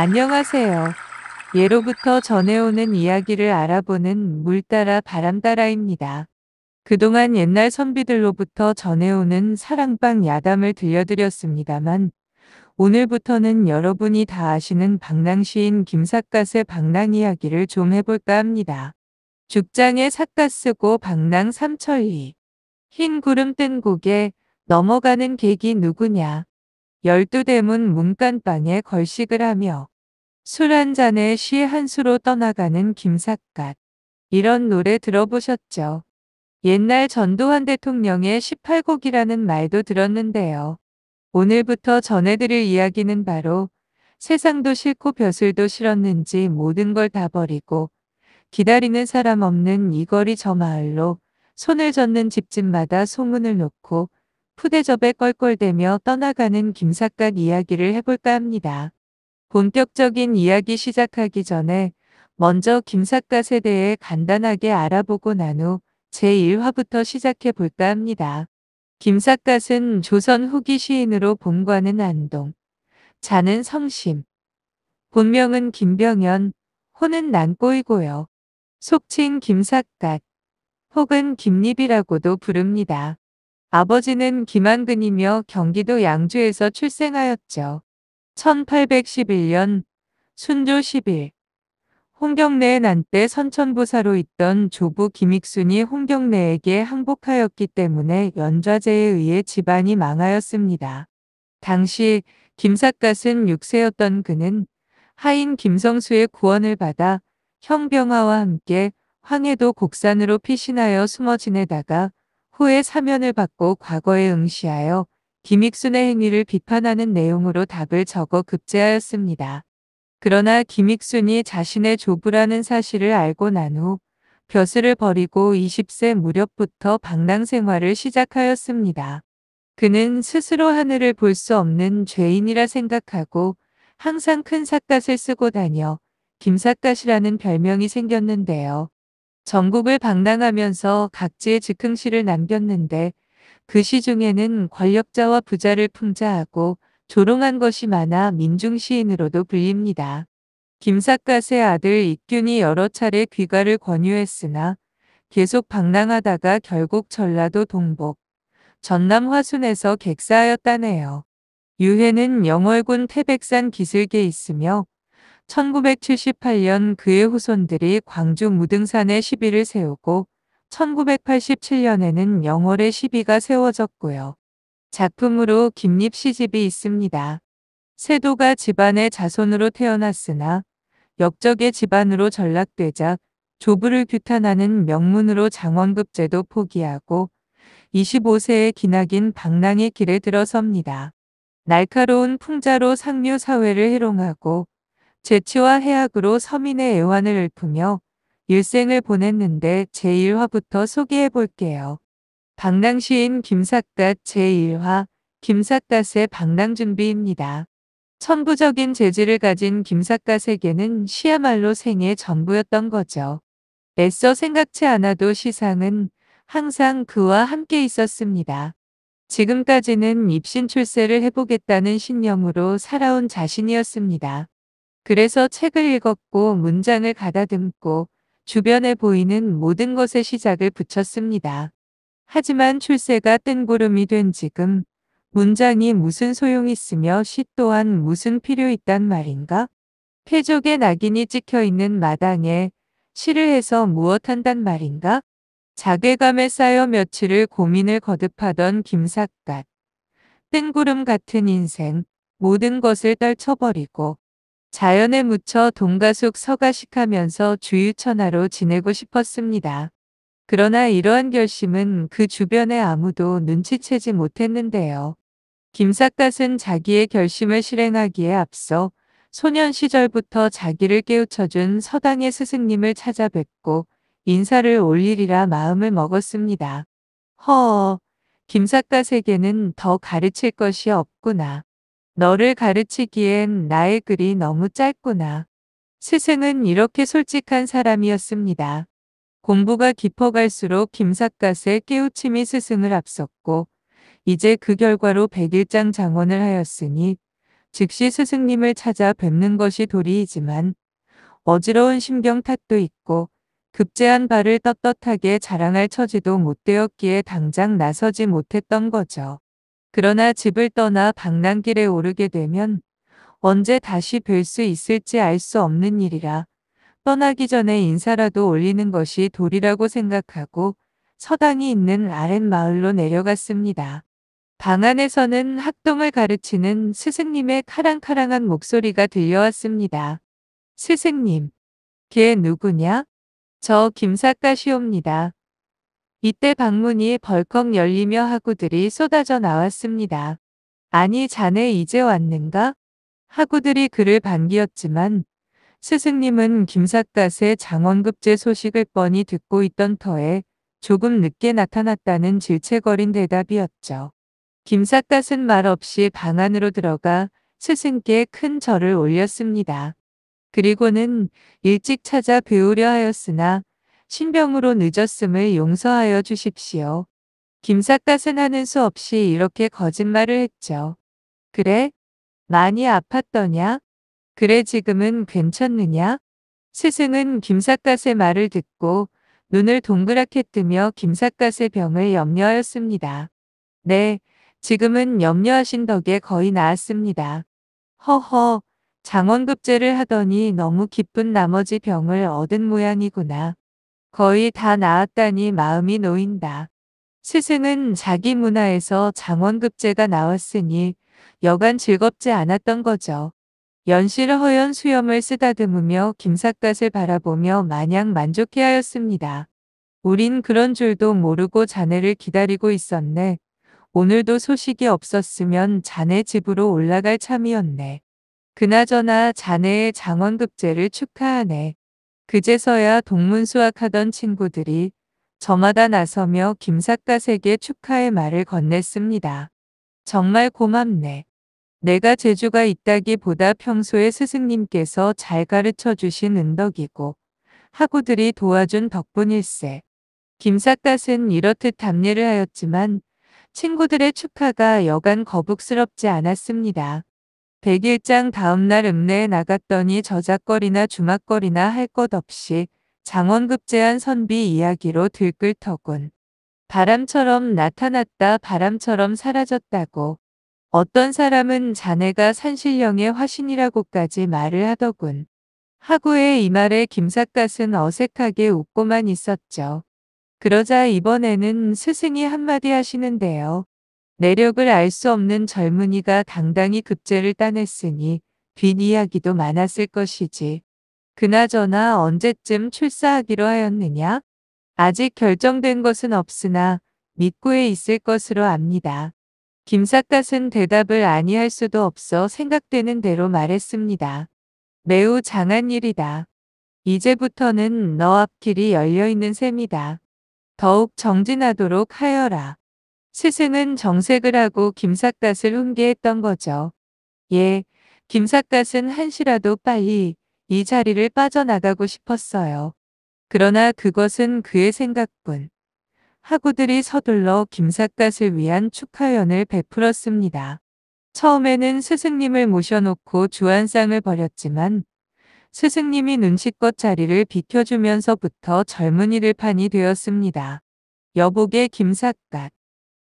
안녕하세요. 예로부터 전해오는 이야기를 알아보는 물 따라 바람 따라입니다. 그동안 옛날 선비들로부터 전해오는 사랑방 야담을 들려드렸습니다만 오늘부터는 여러분이 다 아시는 방랑시인 김삿갓의 방랑 이야기를 좀 해볼까 합니다. 죽장에 삿갓 쓰고 방랑 삼천리. 흰 구름 뜬 고개 넘어가는 객이 누구냐. 12대문 문간방에 걸식을 하며 술 한 잔에 시 한 수로 떠나가는 김삿갓. 이런 노래 들어보셨죠? 옛날 전두환 대통령의 18곡이라는 말도 들었는데요. 오늘부터 전해드릴 이야기는 바로 세상도 싫고 벼슬도 싫었는지 모든 걸 다 버리고 기다리는 사람 없는 이 거리 저 마을로 손을 젓는 집집마다 소문을 놓고 푸대접에 껄껄대며 떠나가는 김삿갓 이야기를 해볼까 합니다. 본격적인 이야기 시작하기 전에 먼저 김삿갓에 대해 간단하게 알아보고 난 후 제1화부터 시작해 볼까 합니다. 김삿갓은 조선 후기 시인으로 본관은 안동, 자는 성심, 본명은 김병연, 호는 난꼬이고요. 속칭 김삿갓 혹은 김립이라고도 부릅니다. 아버지는 김한근이며 경기도 양주에서 출생하였죠. 1811년 순조 10일 홍경래의 난때 선천보사로 있던 조부 김익순이 홍경래에게 항복하였기 때문에 연좌제에 의해 집안이 망하였습니다. 당시 김삿갓은 6세였던 그는 하인 김성수의 구원을 받아 형병하와 함께 황해도 곡산으로 피신하여 숨어 지내다가 후에 사면을 받고 과거에 응시하여 김익순의 행위를 비판하는 내용으로 답을 적어 급제하였습니다. 그러나 김익순이 자신의 조부라는 사실을 알고 난 후 벼슬을 버리고 20세 무렵부터 방랑 생활을 시작하였습니다. 그는 스스로 하늘을 볼 수 없는 죄인이라 생각하고 항상 큰 삿갓을 쓰고 다녀 김삿갓이라는 별명이 생겼는데요. 전국을 방랑하면서 각지의 즉흥시를 남겼는데 그 시 중에는 권력자와 부자를 풍자하고 조롱한 것이 많아 민중시인으로도 불립니다. 김삿갓의 아들 익균이 여러 차례 귀가를 권유했으나 계속 방랑하다가 결국 전라도 동복, 전남 화순에서 객사하였다네요. 유해는 영월군 태백산 기슭에 있으며 1978년 그의 후손들이 광주 무등산에 시비를 세우고 1987년에는 영월에 시비가 세워졌고요. 작품으로 김립 시집이 있습니다. 세도가 집안의 자손으로 태어났으나 역적의 집안으로 전락되자 조부를 규탄하는 명문으로 장원급제도 포기하고 25세의 기나긴 방랑의 길에 들어섭니다. 날카로운 풍자로 상류 사회를 해롱하고 재치와 해악으로 서민의 애환을 읊으며 일생을 보냈는데 제1화부터 소개해 볼게요. 방랑시인 김삿갓 제1화 김삿갓의 방랑 준비입니다. 천부적인 재질을 가진 김삿갓에게는 시야말로 생애 전부였던 거죠. 애써 생각지 않아도 시상은 항상 그와 함께 있었습니다. 지금까지는 입신 출세를 해보겠다는 신념으로 살아온 자신이었습니다. 그래서 책을 읽었고 문장을 가다듬고 주변에 보이는 모든 것에 시작을 붙였습니다. 하지만 출세가 뜬구름이 된 지금 문장이 무슨 소용이 있으며 시 또한 무슨 필요 있단 말인가? 폐족의 낙인이 찍혀 있는 마당에 시를 해서 무엇한단 말인가? 자괴감에 쌓여 며칠을 고민을 거듭하던 김삿갓. 뜬구름 같은 인생, 모든 것을 떨쳐버리고 자연에 묻혀 동가숙 서가식하면서 주유천하로 지내고 싶었습니다. 그러나 이러한 결심은 그 주변에 아무도 눈치채지 못했는데요. 김삿갓은 자기의 결심을 실행하기에 앞서 소년 시절부터 자기를 깨우쳐준 서당의 스승님을 찾아뵙고 인사를 올리리라 마음을 먹었습니다. 허, 김삿갓에게는 더 가르칠 것이 없구나. 너를 가르치기엔 나의 글이 너무 짧구나. 스승은 이렇게 솔직한 사람이었습니다. 공부가 깊어갈수록 김삿갓의 깨우침이 스승을 앞섰고 이제 그 결과로 백일장 장원을 하였으니 즉시 스승님을 찾아 뵙는 것이 도리이지만 어지러운 심경 탓도 있고 급제한 발을 떳떳하게 자랑할 처지도 못 되었기에 당장 나서지 못했던 거죠. 그러나 집을 떠나 방랑길에 오르게 되면 언제 다시 뵐 수 있을지 알 수 없는 일이라 떠나기 전에 인사라도 올리는 것이 도리라고 생각하고 서당이 있는 아랫마을로 내려갔습니다. 방 안에서는 학동을 가르치는 스승님의 카랑카랑한 목소리가 들려왔습니다. 스승님, 걔 누구냐? 저 김삿갓이옵니다. 이때 방문이 벌컥 열리며 하구들이 쏟아져 나왔습니다. 아니 자네 이제 왔는가? 하구들이 그를 반기었지만 스승님은 김삿갓의 장원급제 소식을 뻔히 듣고 있던 터에 조금 늦게 나타났다는 질책어린 대답이었죠. 김삿갓은 말없이 방 안으로 들어가 스승께 큰 절을 올렸습니다. 그리고는 일찍 찾아 뵈우려 하였으나 신병으로 늦었음을 용서하여 주십시오. 김삿갓은 하는 수 없이 이렇게 거짓말을 했죠. 그래? 많이 아팠더냐? 그래 지금은 괜찮느냐? 스승은 김삿갓의 말을 듣고 눈을 동그랗게 뜨며 김삿갓의 병을 염려하였습니다. 네, 지금은 염려하신 덕에 거의 나았습니다. 허허, 장원급제를 하더니 너무 기쁜 나머지 병을 얻은 모양이구나. 거의 다 나았다니 마음이 놓인다. 스승은 자기 문화에서 장원급제가 나왔으니 여간 즐겁지 않았던 거죠. 연실 허연 수염을 쓰다듬으며 김삿갓을 바라보며 마냥 만족해하였습니다. 우린 그런 줄도 모르고 자네를 기다리고 있었네. 오늘도 소식이 없었으면 자네 집으로 올라갈 참이었네. 그나저나 자네의 장원급제를 축하하네. 그제서야 동문수학하던 친구들이 저마다 나서며 김삿갓에게 축하의 말을 건넸습니다. 정말 고맙네. 내가 재주가 있다기보다 평소에 스승님께서 잘 가르쳐 주신 은덕이고 학우들이 도와준 덕분일세. 김삿갓은 이렇듯 답례를 하였지만 친구들의 축하가 여간 거북스럽지 않았습니다. 백일장 다음날 읍내에 나갔더니 저작거리나 주막거리나 할 것 없이 장원급제한 선비 이야기로 들끓더군. 바람처럼 나타났다 바람처럼 사라졌다고. 어떤 사람은 자네가 산신령의 화신이라고까지 말을 하더군. 하구의 이 말에 김삿갓은 어색하게 웃고만 있었죠. 그러자 이번에는 스승이 한마디 하시는데요. 내력을 알 수 없는 젊은이가 당당히 급제를 따냈으니 뒷이야기도 많았을 것이지. 그나저나 언제쯤 출사하기로 하였느냐? 아직 결정된 것은 없으나 믿고에 있을 것으로 압니다. 김삿갓은 대답을 아니할 수도 없어 생각되는 대로 말했습니다. 매우 장한 일이다. 이제부터는 너 앞길이 열려있는 셈이다. 더욱 정진하도록 하여라. 스승은 정색을 하고 김삿갓을 훈계했던 거죠. 예, 김삿갓은 한시라도 빨리 이 자리를 빠져나가고 싶었어요. 그러나 그것은 그의 생각뿐. 하구들이 서둘러 김삿갓을 위한 축하연을 베풀었습니다. 처음에는 스승님을 모셔놓고 주안상을 벌였지만 스승님이 눈치껏 자리를 비켜주면서부터 젊은이들 판이 되었습니다. 여보게 김삿갓.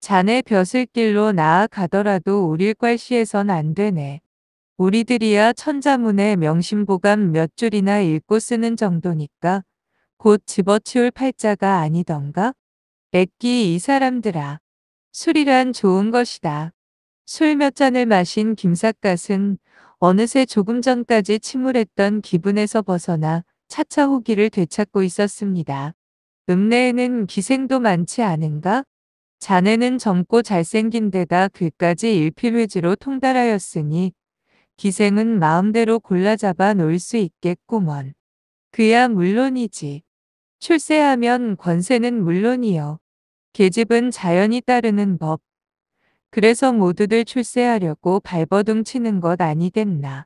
자네 벼슬길로 나아가더라도 우릴 꽐시해선 안 되네. 우리들이야 천자문의 명심보감 몇 줄이나 읽고 쓰는 정도니까 곧 집어치울 팔자가 아니던가? 애끼 이 사람들아. 술이란 좋은 것이다. 술 몇 잔을 마신 김삿갓은 어느새 조금 전까지 침울했던 기분에서 벗어나 차차 호기를 되찾고 있었습니다. 읍내에는 기생도 많지 않은가? 자네는 젊고 잘생긴 데다 글까지 일필회지로 통달하였으니 기생은 마음대로 골라잡아 놓을 수 있겠구먼. 그야 물론이지. 출세하면 권세는 물론이요. 계집은 자연히 따르는 법. 그래서 모두들 출세하려고 발버둥 치는 것 아니겠나.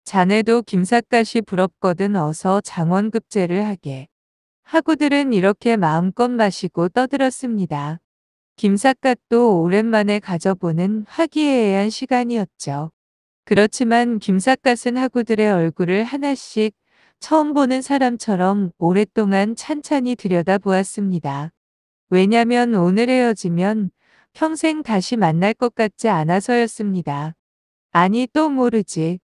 자네도 김삿갓이 부럽거든 어서 장원급제를 하게. 하구들은 이렇게 마음껏 마시고 떠들었습니다. 김삿갓도 오랜만에 가져보는 화기애애한 시간이었죠. 그렇지만 김삿갓은 하구들의 얼굴을 하나씩 처음 보는 사람처럼 오랫동안 찬찬히 들여다보았습니다. 왜냐면 오늘 헤어지면 평생 다시 만날 것 같지 않아서였습니다. 아니 또 모르지.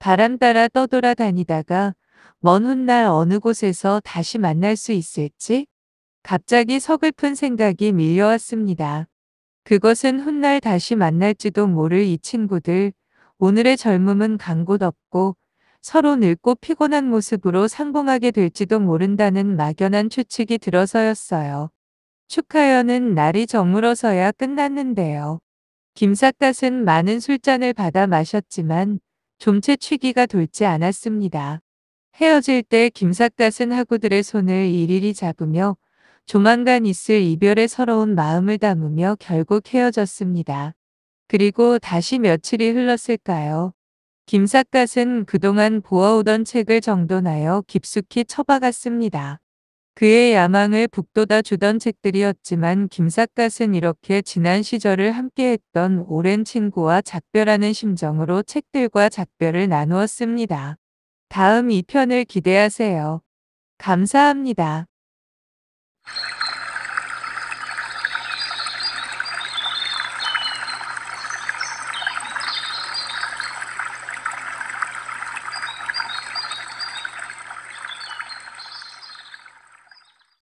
바람 따라 떠돌아다니다가 먼 훗날 어느 곳에서 다시 만날 수 있을지? 갑자기 서글픈 생각이 밀려왔습니다. 그것은 훗날 다시 만날지도 모를 이 친구들. 오늘의 젊음은 간 곳 없고 서로 늙고 피곤한 모습으로 상봉하게 될지도 모른다는 막연한 추측이 들어서였어요. 축하연은 날이 저물어서야 끝났는데요. 김삿갓은 많은 술잔을 받아 마셨지만 좀채 취기가 돌지 않았습니다. 헤어질 때 김삿갓은 하구들의 손을 일일이 잡으며 조만간 있을 이별의 서러운 마음을 담으며 결국 헤어졌습니다. 그리고 다시 며칠이 흘렀을까요? 김삿갓은 그동안 보아오던 책을 정돈하여 깊숙이 처박았습니다. 그의 야망을 북돋아 주던 책들이었지만 김삿갓은 이렇게 지난 시절을 함께했던 오랜 친구와 작별하는 심정으로 책들과 작별을 나누었습니다. 다음 2편을 기대하세요. 감사합니다.